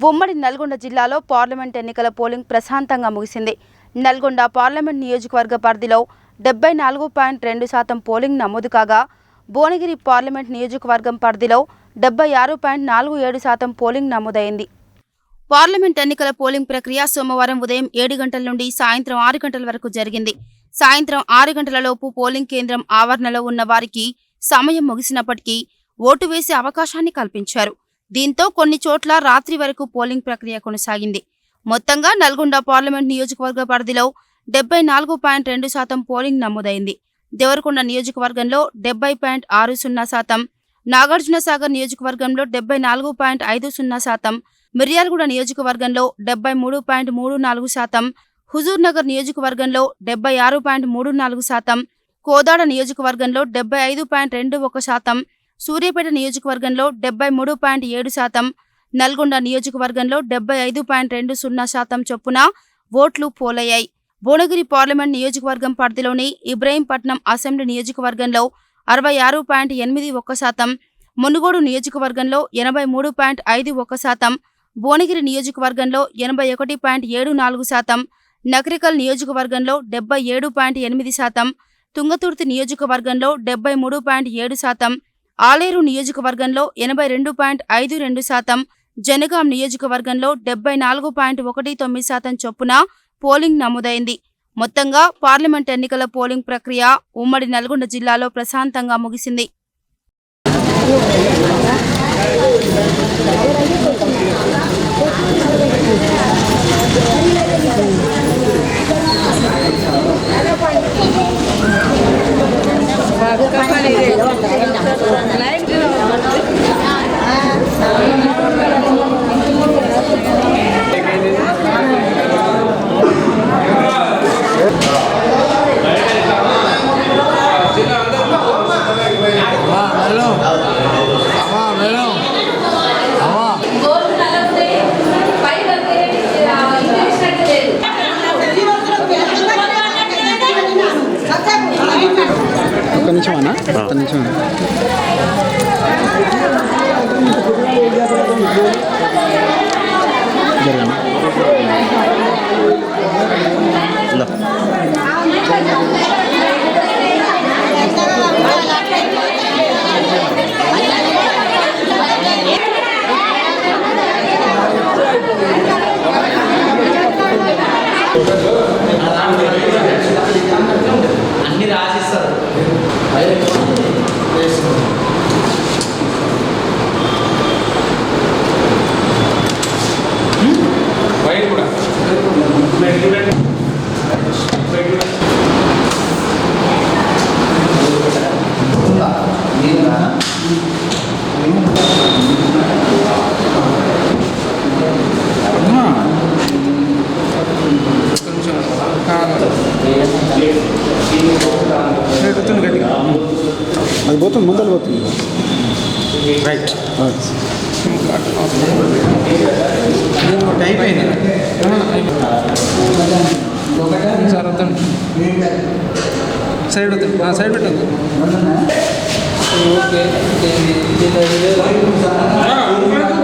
ఉమ్మడి నల్గొండ జిల్లాలో పార్లమెంట్ ఎన్నికల పోలింగ్ ప్రశాంతంగా ముగిసింది. నల్గొండ పార్లమెంట్ నియోజకవర్గ పరిధిలో 74.2% పోలింగ్ నమోదు కాగా, భువనగిరి పార్లమెంట్ నియోజకవర్గం పరిధిలో 76.47% పోలింగ్ నమోదైంది. పార్లమెంట్ ఎన్నికల పోలింగ్ ప్రక్రియ సోమవారం ఉదయం 7 గంటల నుండి సాయంత్రం 6 గంటల వరకు జరిగింది. సాయంత్రం 6 గంటలలోపు పోలింగ్ కేంద్రం ఆవరణలో ఉన్న వారికి సమయం ముగిసినప్పటికీ ఓటు వేసే అవకాశాన్ని కల్పించారు. దీంతో కొన్ని చోట్ల రాత్రి వరకు పోలింగ్ ప్రక్రియ కొనసాగింది. మొత్తంగా నల్గొండ పార్లమెంట్ నియోజకవర్గ పరిధిలో 74.2% పోలింగ్ నమోదైంది. దేవరకొండ నియోజకవర్గంలో 70.60%, నాగార్జునసాగర్ నియోజకవర్గంలో 74.50%, మిర్యాలగూడ నియోజకవర్గంలో 73.34%, హుజూర్ నగర్ నియోజకవర్గంలో 76.34%, కోదాడ నియోజకవర్గంలో 75.21%, సూర్యాపేట నియోజకవర్గంలో 73.7%, నల్గొండ నియోజకవర్గంలో 75.20% చొప్పున ఓట్లు పోలయ్యాయి. భువనగిరి పార్లమెంట్ నియోజకవర్గం పరిధిలోని ఇబ్రహీంపట్నం అసెంబ్లీ నియోజకవర్గంలో 66.81%, మునుగోడు నియోజకవర్గంలో 83.51%, భువనగిరి నియోజకవర్గంలో 81.74%, నకరికల్ నియోజకవర్గంలో 77.8%, తుంగతుర్తి నియోజకవర్గంలో 73.7%, ఆలేరు నియోజకవర్గంలో 82.52%, జనగాం నియోజకవర్గంలో 74.19% చొప్పున పోలింగ్ నమోదైంది. మొత్తంగా పార్లమెంట్ ఎన్నికల పోలింగ్ ప్రక్రియ ఉమ్మడి నల్గొండ జిల్లాలో ప్రశాంతంగా ముగిసింది. అన్ని రాసిస్తారు. వైట్ కూడా అది పోతుంది, ముందర పోతుంది. రైట్ సార్ వద్దండి, సైడ్ వద్దండి, సైడ్ పెట్టద్దు. ఓకే